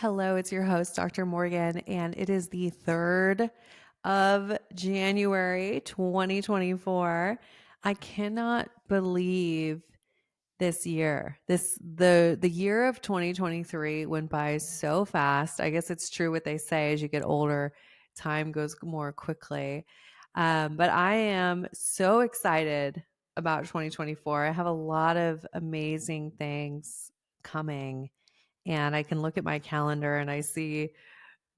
Hello, it's your host, Dr. Morgan, and it is the 3rd of January, 2024. I cannot believe this year. The year of 2023 went by so fast. I guess it's true what they say as you get older, time goes more quickly. But I am so excited about 2024. I have a lot of amazing things coming, and I can look at my calendar and I see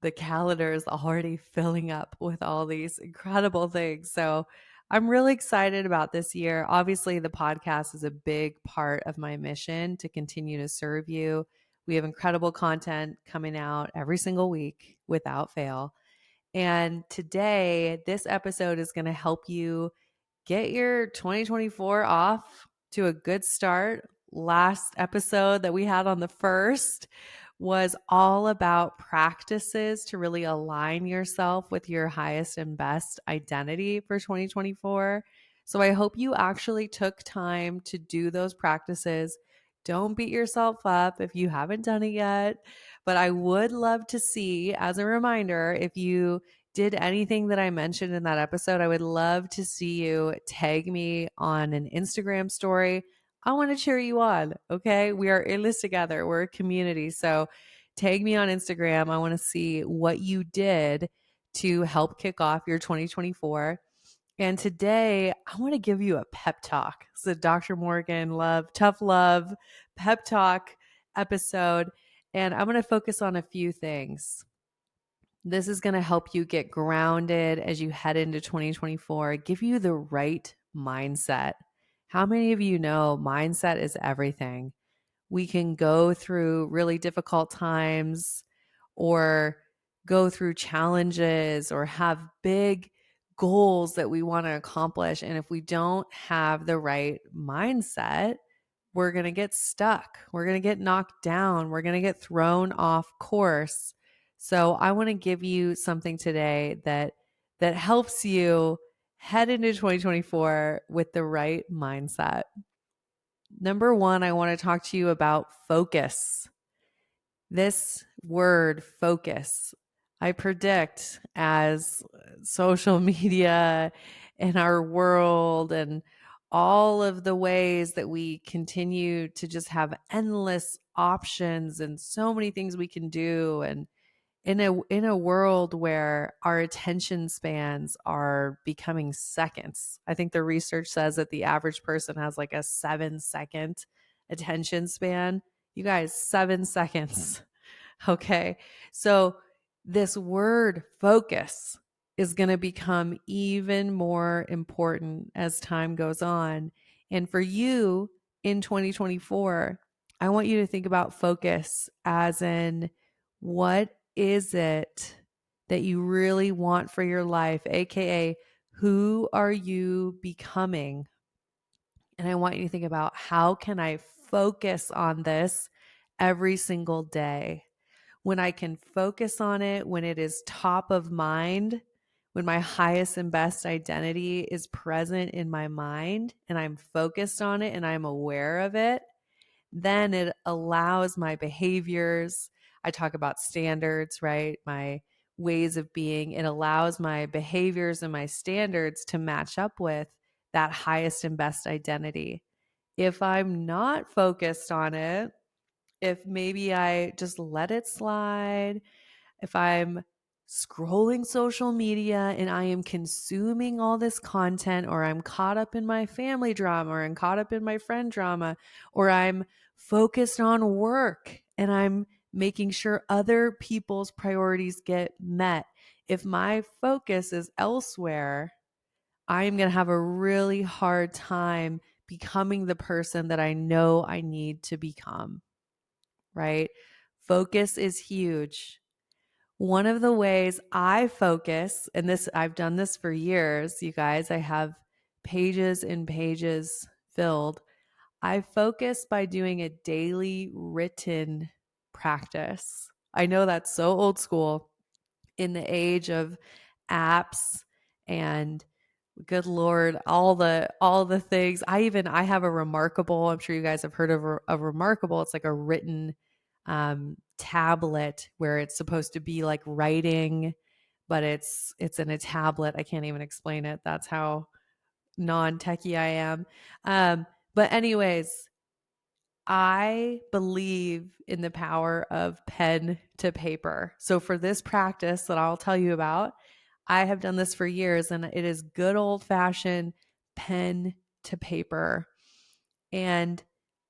the calendar is already filling up with all these incredible things. So I'm really excited about this year. Obviously, the podcast is a big part of my mission to continue to serve you. We have incredible content coming out every single week without fail. And today, this episode is going to help you get your 2024 off to a good start. Last episode that we had on the 1st was all about practices to really align yourself with your highest and best identity for 2024. So I hope you actually took time to do those practices. Don't beat yourself up if you haven't done it yet, but I would love to see, as a reminder, if you did anything that I mentioned in that episode, I would love to see you tag me on an Instagram story. I want to cheer you on. Okay. We are in this together. We're a community. So tag me on Instagram. I want to see what you did to help kick off your 2024. And today I want to give you a pep talk. It's a Dr. Morgan tough love pep talk episode. And I'm going to focus on a few things. This is going to help you get grounded as you head into 2024, give you the right mindset. How many of you know mindset is everything? We can go through really difficult times or go through challenges or have big goals that we want to accomplish. And if we don't have the right mindset, we're going to get stuck. We're going to get knocked down. We're going to get thrown off course. So I want to give you something today that helps you head into 2024 with the right mindset. Number one, I want to talk to you about focus. This word focus, I predict as social media and our world and all of the ways that we continue to just have endless options and so many things we can do, and in a world where our attention spans are becoming seconds. I think the research says that the average person has like a 7-second attention span. You guys, 7 seconds. Okay. So this word focus is going to become even more important as time goes on. And for you in 2024, I want you to think about focus as in, what is it that you really want for your life? AKA, who are you becoming? And I want you to think about, how can I focus on this every single day? When I can focus on it, when it is top of mind, when my highest and best identity is present in my mind and I'm focused on it and I'm aware of it, then it allows my behaviors. I talk about standards, right? My ways of being. It allows my behaviors and my standards to match up with that highest and best identity. If I'm not focused on it, if maybe I just let it slide, if I'm scrolling social media and I am consuming all this content, or I'm caught up in my family drama, or I'm caught up in my friend drama, or I'm focused on work and I'm making sure other people's priorities get met. If my focus is elsewhere, I am going to have a really hard time becoming the person that I know I need to become, right? Focus is huge. One of the ways I focus, and this, I've done this for years, you guys, I have pages and pages filled. I focus by doing a daily written practice. I know that's so old school in the age of apps and, good Lord, all the things. I have a Remarkable. I'm sure you guys have heard of a Remarkable. It's like a written tablet where it's supposed to be like writing, but it's in a tablet. I can't even explain it. That's how non-techie I am. But anyways, I believe in the power of pen to paper. So for this practice that I'll tell you about, I have done this for years, and it is good old fashioned pen to paper. And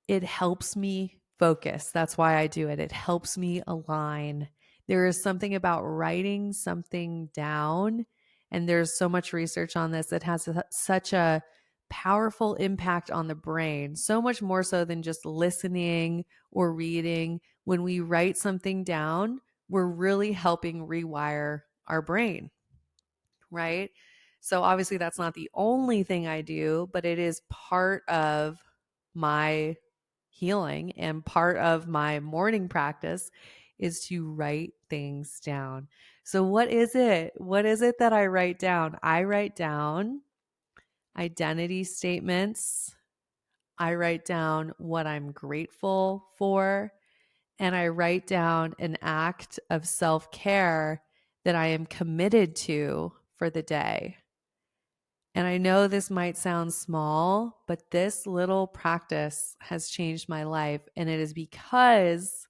it helps me focus. That's why I do it. It helps me align. There is something about writing something down, and there's so much research on this that has such a powerful impact on the brain, so much more so than just listening or reading. When we write something down, we're really helping rewire our brain, right? So obviously that's not the only thing I do, but it is part of my healing, and part of my morning practice is to write things down. So what is it? What is it that I write down? I write down identity statements. I write down what I'm grateful for, and I write down an act of self-care that I am committed to for the day. And I know this might sound small, but this little practice has changed my life. And it is because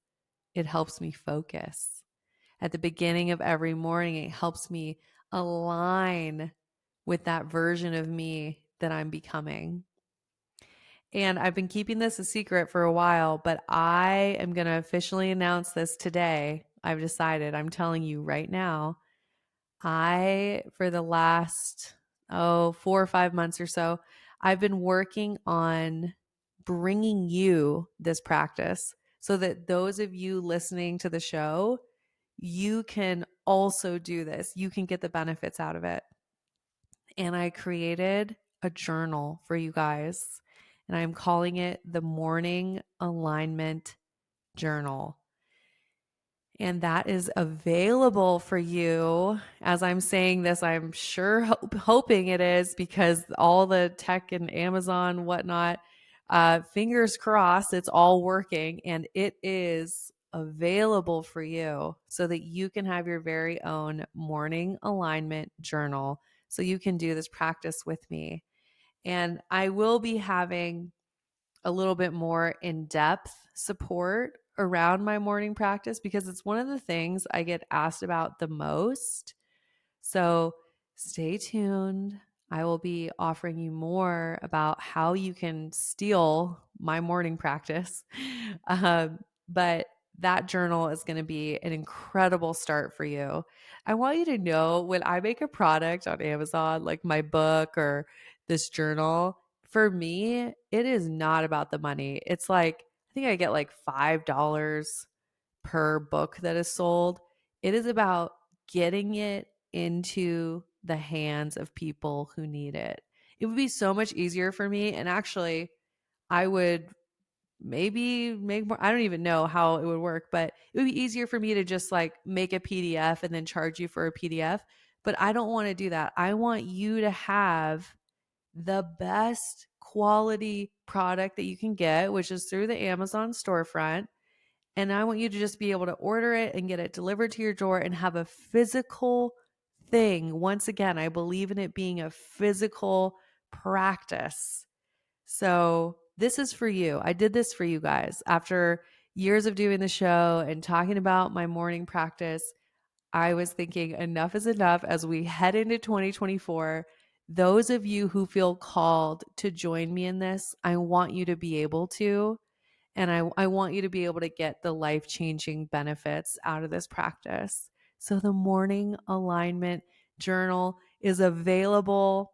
it helps me focus. At the beginning of every morning, it helps me align with that version of me that I'm becoming. And I've been keeping this a secret for a while, but I am going to officially announce this today. I've decided, I'm telling you right now, for the last, 4 or 5 months or so, I've been working on bringing you this practice so that those of you listening to the show, you can also do this. You can get the benefits out of it. And I created a journal for you guys, and I'm calling it the Morning Alignment Journal. And that is available for you. As I'm saying this, I'm sure hoping it is, because all the tech and Amazon, whatnot, fingers crossed, it's all working, and it is available for you so that you can have your very own morning alignment journal. So you can do this practice with me. And I will be having a little bit more in-depth support around my morning practice, because it's one of the things I get asked about the most. So stay tuned. I will be offering you more about how you can steal my morning practice. But that journal is going to be an incredible start for you. I want you to know, when I make a product on Amazon, like my book or this journal, for me, it is not about the money. It's like, I think I get like $5 per book that is sold. It is about getting it into the hands of people who need it. It would be so much easier for me. And actually, I would maybe make more. I don't even know how it would work, but it would be easier for me to just like make a PDF and then charge you for a PDF. But I don't want to do that. I want you to have the best quality product that you can get, which is through the Amazon storefront. And I want you to just be able to order it and get it delivered to your door and have a physical thing. Once again, I believe in it being a physical practice. So this is for you. I did this for you guys. After years of doing the show and talking about my morning practice, I was thinking enough is enough as we head into 2024. Those of you who feel called to join me in this, I want you to be able to. And I want you to be able to get the life-changing benefits out of this practice. So the Morning Alignment Journal is available.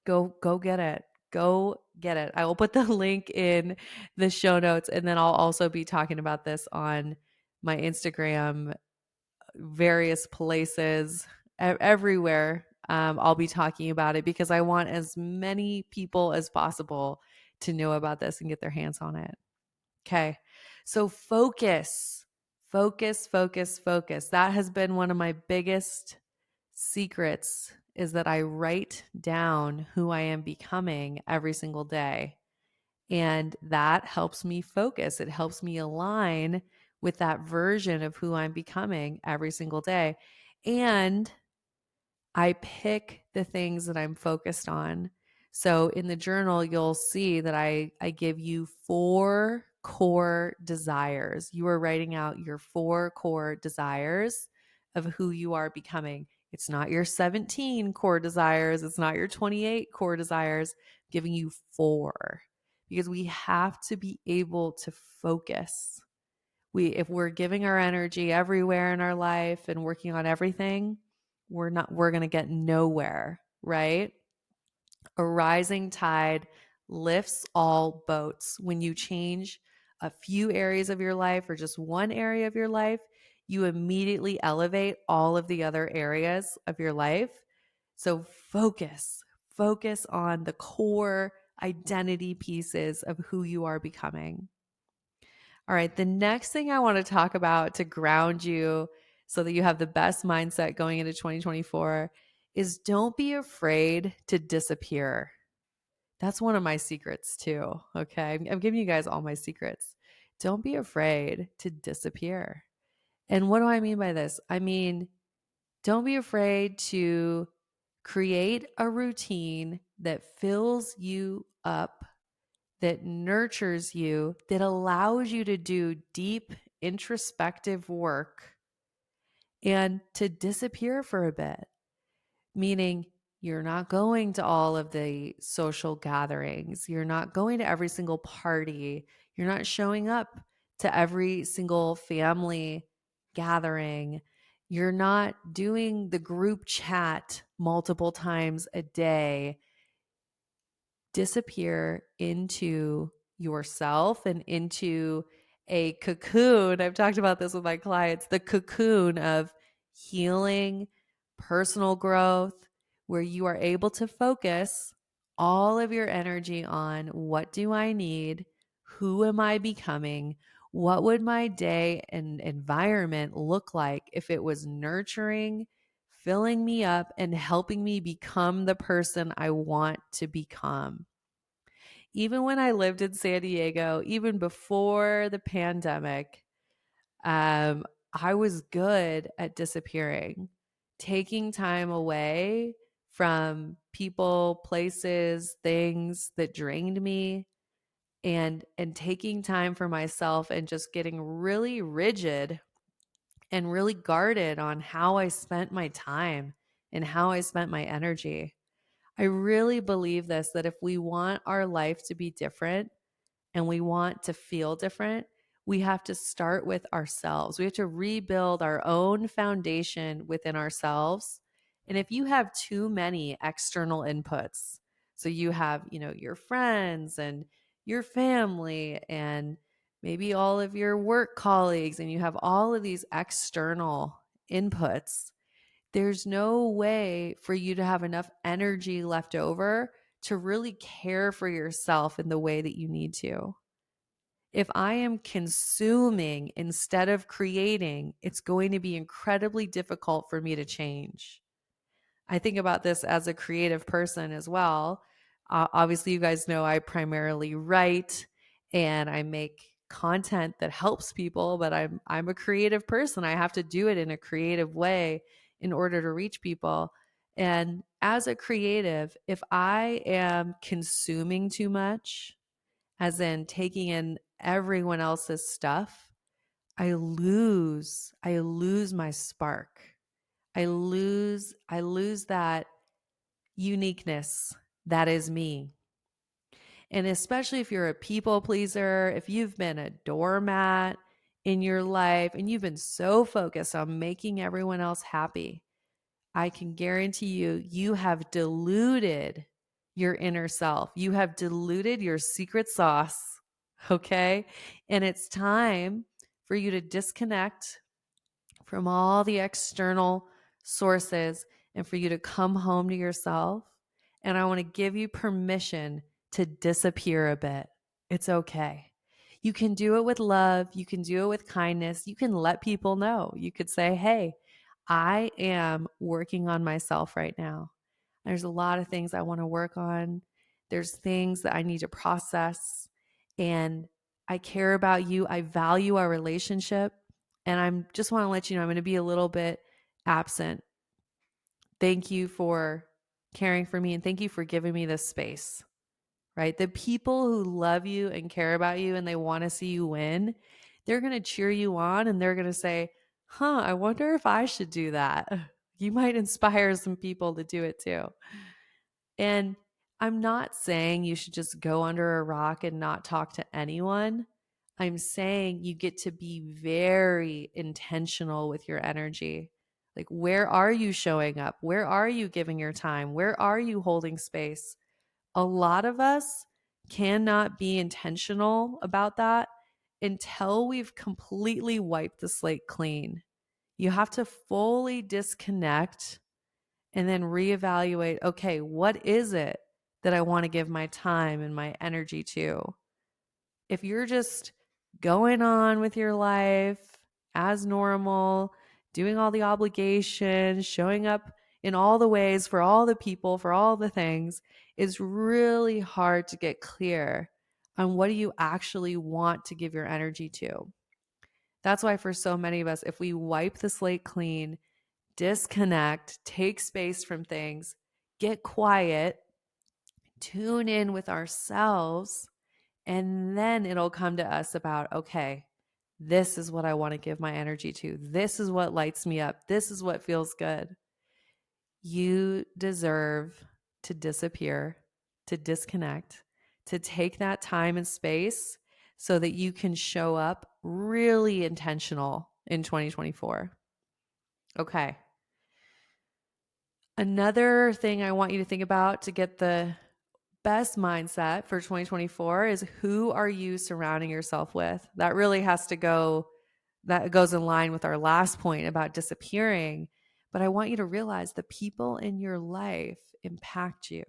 Go get it. Go get it. I will put the link in the show notes, and then I'll also be talking about this on my Instagram, various places, everywhere. I'll be talking about it because I want as many people as possible to know about this and get their hands on it. Okay. So focus, focus, focus, focus. That has been one of my biggest secrets, is that I write down who I am becoming every single day. And that helps me focus. It helps me align with that version of who I'm becoming every single day. And I pick the things that I'm focused on. So in the journal, you'll see that I give you 4 core desires. You are writing out your 4 core desires of who you are becoming. It's not your 17 core desires. It's not your 28 core desires. I'm giving you 4 because we have to be able to focus. If we're giving our energy everywhere in our life and working on everything, we're going to get nowhere, right? A rising tide lifts all boats. When you change a few areas of your life or just one area of your life, you immediately elevate all of the other areas of your life. So focus on the core identity pieces of who you are becoming. All right, the next thing I want to talk about to ground you so that you have the best mindset going into 2024 is don't be afraid to disappear. That's one of my secrets too. Okay. I'm giving you guys all my secrets. Don't be afraid to disappear. And what do I mean by this? I mean, don't be afraid to create a routine that fills you up, that nurtures you, that allows you to do deep introspective work and to disappear for a bit, meaning you're not going to all of the social gatherings. You're not going to every single party. You're not showing up to every single family gathering. You're not doing the group chat multiple times a day. Disappear into yourself and into a cocoon. I've talked about this with my clients, the cocoon of healing, personal growth, where you are able to focus all of your energy on what do I need? Who am I becoming? What would my day and environment look like if it was nurturing, filling me up, and helping me become the person I want to become? Even when I lived in San Diego, even before the pandemic, um, I was good at disappearing, taking time away from people, places, things that drained me, and taking time for myself and just getting really rigid and really guarded on how I spent my time and how I spent my energy. I really believe this, that if we want our life to be different and we want to feel different, we have to start with ourselves. We have to rebuild our own foundation within ourselves. And if you have too many external inputs, so you have, your friends and your family and maybe all of your work colleagues, and you have all of these external inputs, there's no way for you to have enough energy left over to really care for yourself in the way that you need to. If I am consuming instead of creating, it's going to be incredibly difficult for me to change. I think about this as a creative person as well. Obviously, you guys know I primarily write and I make content that helps people, but I'm a creative person. I have to do it in a creative way in order to reach people. And as a creative, if I am consuming too much, as in taking in everyone else's stuff, I lose my spark. I lose that uniqueness that is me. And especially if you're a people pleaser, if you've been a doormat in your life and you've been so focused on making everyone else happy, I can guarantee you, you have diluted your inner self. You have diluted your secret sauce. Okay. And it's time for you to disconnect from all the external sources and for you to come home to yourself. And I want to give you permission to disappear a bit. It's okay. You can do it with love. You can do it with kindness. You can let people know. You could say, hey, I am working on myself right now. There's a lot of things I want to work on. There's things that I need to process. and I care about you. I value our relationship. And I'm just want to let you know I'm going to be a little bit absent. Thank you for caring for me and thank you for giving me this space, right? The people who love you and care about you and they want to see you win, they're going to cheer you on and they're going to say, I wonder if I should do that. You might inspire some people to do it too. And I'm not saying you should just go under a rock and not talk to anyone. I'm saying you get to be very intentional with your energy. Like, where are you showing up? Where are you giving your time? Where are you holding space? A lot of us cannot be intentional about that until we've completely wiped the slate clean. You have to fully disconnect and then reevaluate, okay, what is it that I want to give my time and my energy to? If you're just going on with your life as normal, doing all the obligations, showing up in all the ways for all the people, for all the things, it's really hard to get clear on what do you actually want to give your energy to. That's why for so many of us, if we wipe the slate clean, disconnect, take space from things, get quiet, tune in with ourselves, and then it'll come to us about, okay, this is what I want to give my energy to. This is what lights me up. This is what feels good. You deserve to disappear, to disconnect, to take that time and space so that you can show up really intentional in 2024. Okay. Another thing I want you to think about to get the best mindset for 2024 is who are you surrounding yourself with? That really has to go, that goes in line with our last point about disappearing. But I want you to realize the people in your life impact you.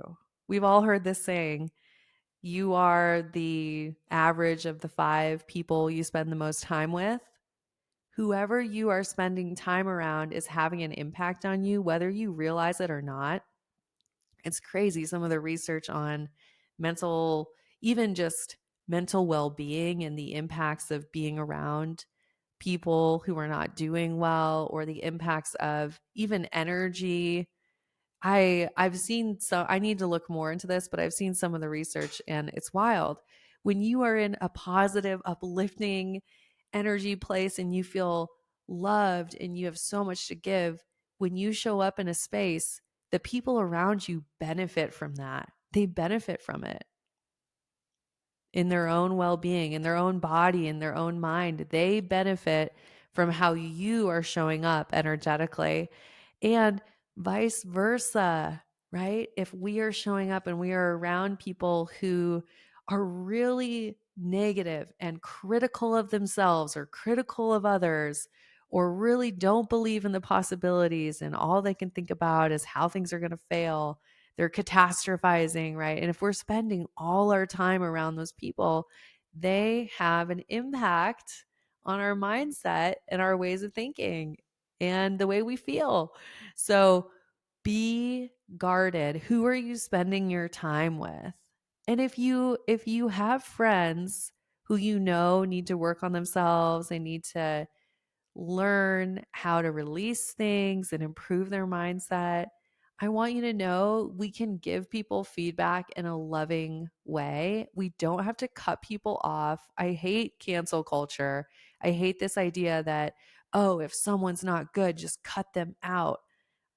We've all heard this saying, you are the average of the 5 people you spend the most time with. Whoever you are spending time around is having an impact on you, whether you realize it or not. It's crazy. Some of the research on mental, even just mental well being and the impacts of being around people who are not doing well, or the impacts of even energy. I've seen, so I need to look more into this, but I've seen some of the research and it's wild. When you are in a positive, uplifting energy place and you feel loved and you have so much to give, when you show up in a space, the people around you benefit from that. They benefit from it in their own well-being, in their own body, in their own mind. They benefit from how you are showing up energetically, and vice versa, right? If we are showing up and we are around people who are really negative and critical of themselves or critical of others, or really don't believe in the possibilities and all they can think about is how things are going to fail, they're catastrophizing, right? And if we're spending all our time around those people, they have an impact on our mindset and our ways of thinking and the way we feel. So be guarded. Who are you spending your time with? And if you have friends who you know need to work on themselves, they need to learn how to release things and improve their mindset, I want you to know we can give people feedback in a loving way. We don't have to cut people off. I hate cancel culture. I hate this idea that, oh, if someone's not good, just cut them out.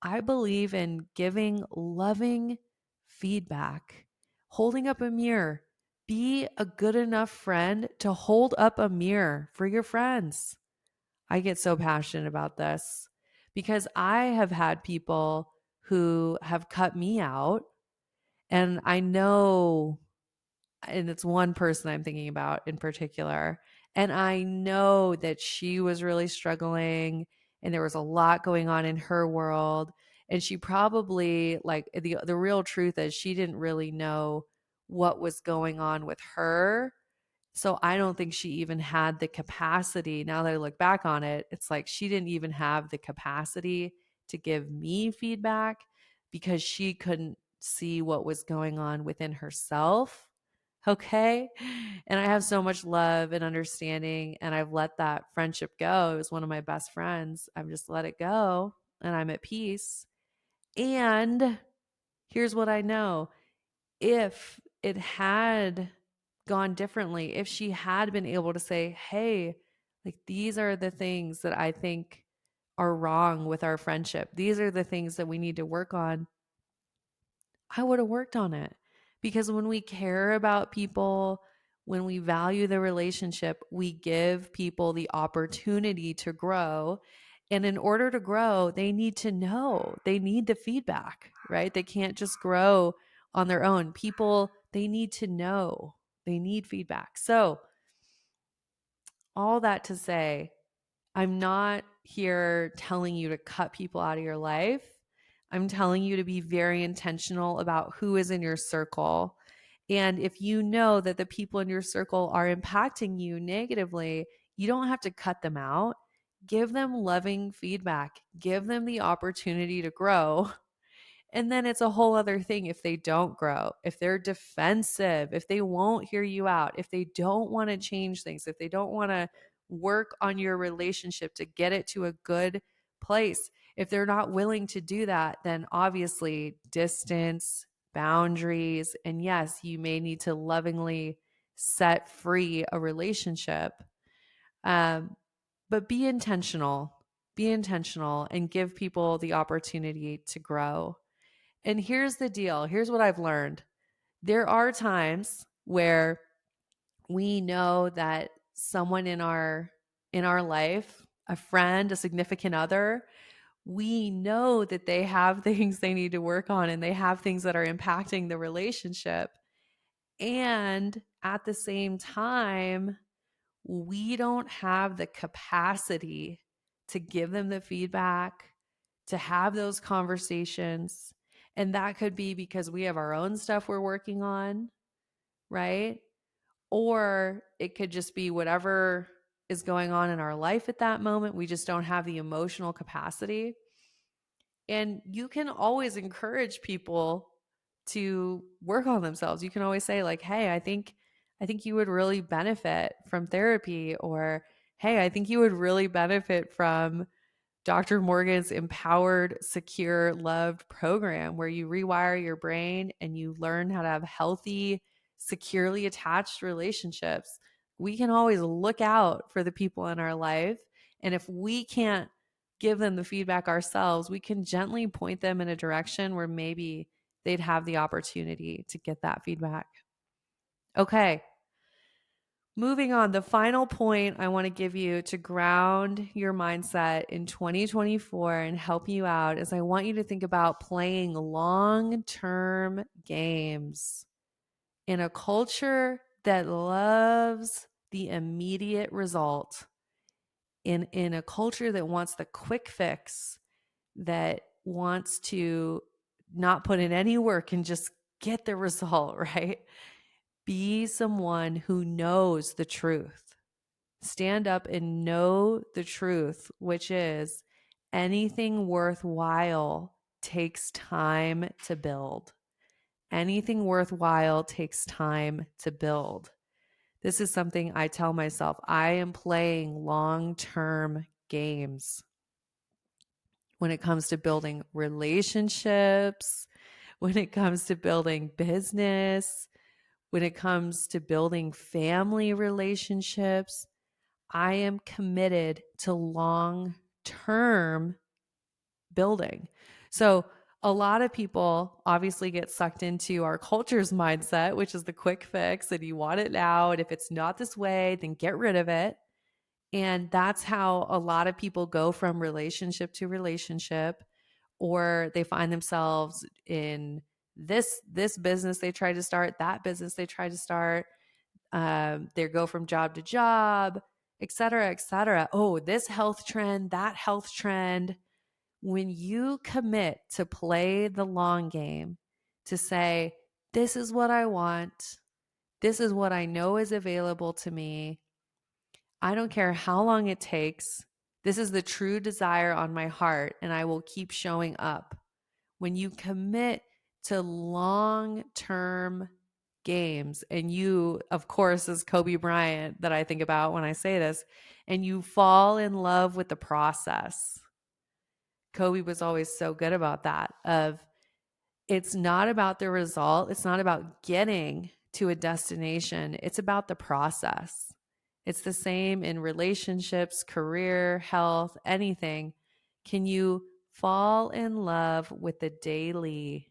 I believe in giving loving feedback, holding up a mirror. Be a good enough friend to hold up a mirror for your friends. I get so passionate about this because I have had people who have cut me out, and I know, and it's one person I'm thinking about in particular, and I know that she was really struggling and there was a lot going on in her world, and she probably, like, the real truth is she didn't really know what was going on with her, so I don't think she even had the capacity. Now that I look back on it, it's like she didn't even have the capacity to give me feedback because she couldn't see what was going on within herself. Okay. And I have so much love and understanding, and I've let that friendship go. It was one of my best friends. I've just let it go and I'm at peace. And here's what I know: if it had gone differently, if she had been able to say, hey, like these are the things that I think are wrong with our friendship, these are the things that we need to work on, I would have worked on it. Because when we care about people, when we value the relationship, we give people the opportunity to grow. And in order to grow, they need to know, they need the feedback, right? They can't just grow on their own. People, they need to know, they need feedback. So, all that to say, I'm not here telling you to cut people out of your life. I'm telling you to be very intentional about who is in your circle. And if you know that the people in your circle are impacting you negatively, you don't have to cut them out. Give them loving feedback, give them the opportunity to grow. And then it's a whole other thing if they don't grow, if they're defensive, if they won't hear you out, if they don't want to change things, if they don't want to work on your relationship to get it to a good place. If they're not willing to do that, then obviously distance, boundaries, and yes, you may need to lovingly set free a relationship. Um, but be intentional and give people the opportunity to grow. And here's the deal. Here's what I've learned. There are times where we know that someone in our life, a friend, a significant other, we know that they have things they need to work on and they have things that are impacting the relationship. And at the same time, we don't have the capacity to give them the feedback, to have those conversations. And that could be because we have our own stuff we're working on, right? Or it could just be whatever is going on in our life at that moment. We just don't have the emotional capacity. And you can always encourage people to work on themselves. You can always say like, "Hey, I think you would really benefit from therapy," or "Hey, I think you would really benefit from Dr. Morgan's Empowered, Secure, Loved program, where you rewire your brain and you learn how to have healthy, securely attached relationships." We can always look out for the people in our life. And if we can't give them the feedback ourselves, we can gently point them in a direction where maybe they'd have the opportunity to get that feedback. Okay. Moving on, the final point I want to give you to ground your mindset in 2024 and help you out is I want you to think about playing long-term games in a culture that loves the immediate result, in a culture that wants the quick fix, that wants to not put in any work and just get the result, right? Be someone who knows the truth. Stand up and know the truth, which is anything worthwhile takes time to build. Anything worthwhile takes time to build. This is something I tell myself. I am playing long-term games when it comes to building relationships, when it comes to building business, when it comes to building family relationships. I am committed to long-term building. So a lot of people obviously get sucked into our culture's mindset, which is the quick fix, and you want it now. And if it's not this way, then get rid of it. And that's how a lot of people go from relationship to relationship, or they find themselves in this business they try to start, that business they try to start. They go from job to job, et cetera, et cetera. Oh, this health trend, that health trend. When you commit to play the long game, to say, this is what I want, this is what I know is available to me, I don't care how long it takes, this is the true desire on my heart, and I will keep showing up. When you commit to long term games, and you, of course, is Kobe Bryant that I think about when I say this, and you fall in love with the process. Kobe was always so good about that, of it's not about the result. It's not about getting to a destination. It's about the process. It's the same in relationships, career, health, anything. Can you fall in love with the daily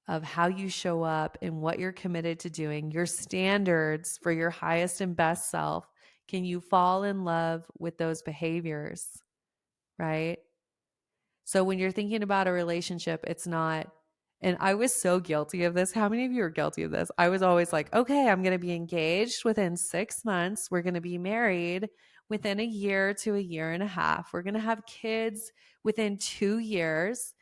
of how you show up and what you're committed to doing, your standards for your highest and best self? Can you fall in love with those behaviors, right? So when you're thinking about a relationship, it's not, and I was so guilty of this. How many of you are guilty of this? I was always like, okay, I'm going to be engaged within 6 months. We're going to be married within a year to a year and a half. We're going to have kids within 2 years,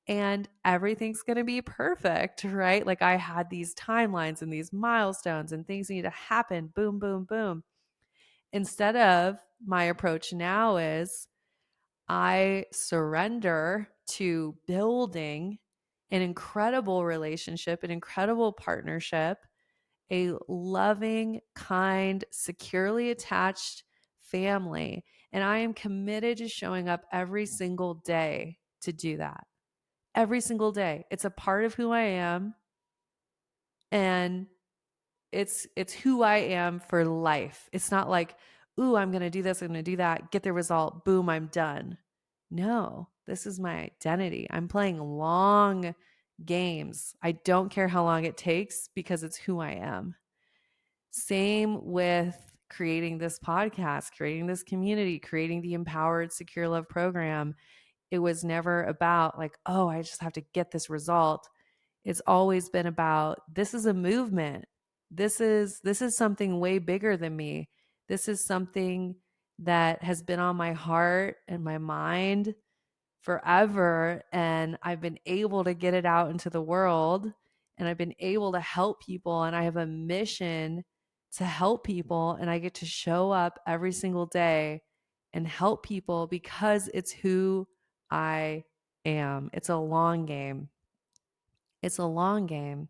and everything's going to be perfect, right? Like I had these timelines and these milestones and things need to happen. Boom, boom, boom. Instead of, my approach now is, I surrender to building an incredible relationship, an incredible partnership, a loving, kind, securely attached family. And I am committed to showing up every single day to do that. Every single day. It's a part of who I am. And it's who I am for life. It's not like, ooh, I'm going to do this, I'm going to do that, get the result, boom, I'm done. No, this is my identity. I'm playing long games. I don't care how long it takes because it's who I am. Same with creating this podcast, creating this community, creating the Empowered Secure Love program. It was never about like, oh, I just have to get this result. It's always been about, this is a movement. This is something way bigger than me. This is something that has been on my heart and my mind forever, and I've been able to get it out into the world, and I've been able to help people, and I have a mission to help people, and I get to show up every single day and help people because it's who I am. It's a long game. It's a long game.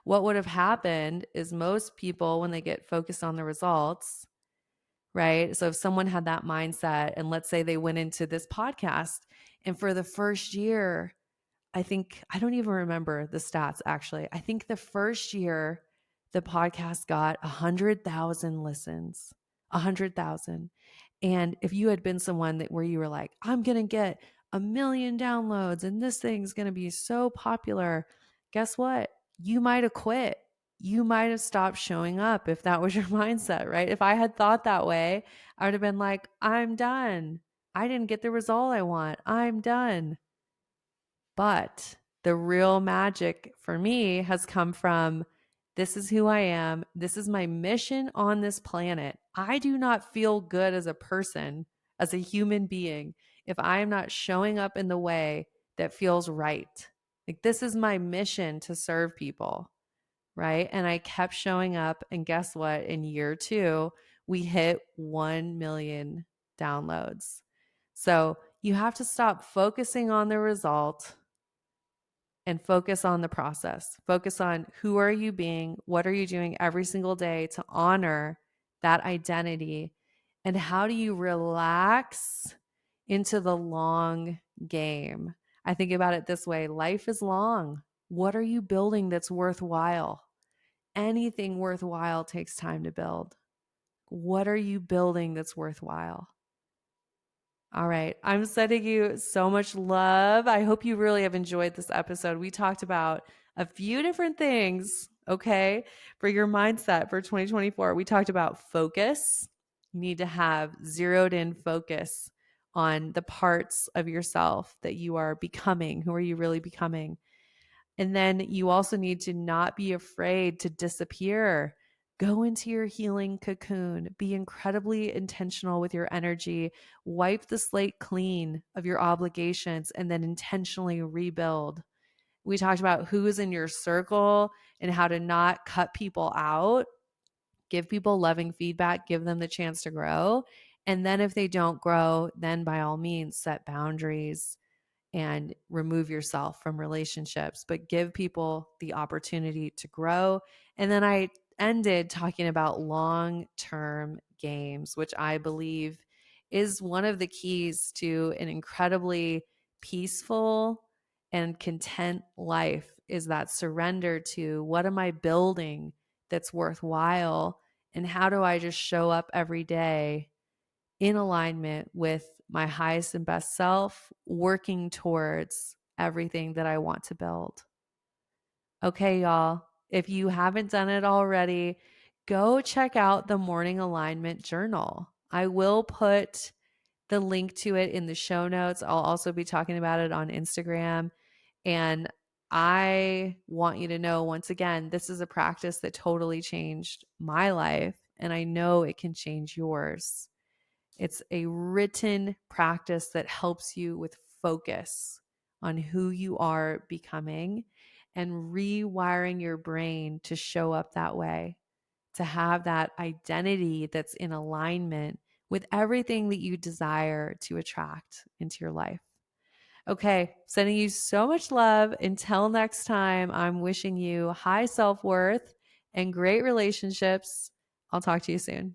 What would have happened is most people, when they get focused on the results, right? So if someone had that mindset, and let's say they went into this podcast, and for the first year, I think, I don't even remember the stats actually. I think the first year the podcast got 100,000 listens, 100,000. And if you had been someone that where you were like, I'm going to get 1 million downloads and this thing's going to be so popular, guess what? You might have quit. You might have stopped showing up if that was your mindset, right? If I had thought that way, I would have been like, I'm done. I didn't get the result I want. I'm done. But the real magic for me has come from, this is who I am. This is my mission on this planet. I do not feel good as a person, as a human being, if I am not showing up in the way that feels right. Like, this is my mission to serve people, right? And I kept showing up. And guess what? In year 2, we hit 1 million downloads. So you have to stop focusing on the result and focus on the process. Focus on, who are you being? What are you doing every single day to honor that identity? And how do you relax into the long game? I think about it this way: life is long. What are you building that's worthwhile? Anything worthwhile takes time to build. What are you building that's worthwhile? All right. I'm sending you so much love. I hope you really have enjoyed this episode. We talked about a few different things, okay, for your mindset for 2024. We talked about focus. You need to have zeroed in focus on the parts of yourself that you are becoming. Who are you really becoming? And then you also need to not be afraid to disappear. Go into your healing cocoon. Be incredibly intentional with your energy. Wipe the slate clean of your obligations and then intentionally rebuild. We talked about who is in your circle and how to not cut people out. Give people loving feedback. Give them the chance to grow. And then if they don't grow, then by all means, set boundaries and remove yourself from relationships, but give people the opportunity to grow. And then I ended talking about long-term games, which I believe is one of the keys to an incredibly peaceful and content life, is that surrender to what am I building that's worthwhile, and how do I just show up every day in alignment with my highest and best self, working towards everything that I want to build. Okay, y'all, if you haven't done it already, go check out the Morning Alignment Journal. I will put the link to it in the show notes. I'll also be talking about it on Instagram. And I want you to know, once again, this is a practice that totally changed my life, and I know it can change yours. It's a written practice that helps you with focus on who you are becoming and rewiring your brain to show up that way, to have that identity that's in alignment with everything that you desire to attract into your life. Okay, sending you so much love. Until next time, I'm wishing you high self worth and great relationships. I'll talk to you soon.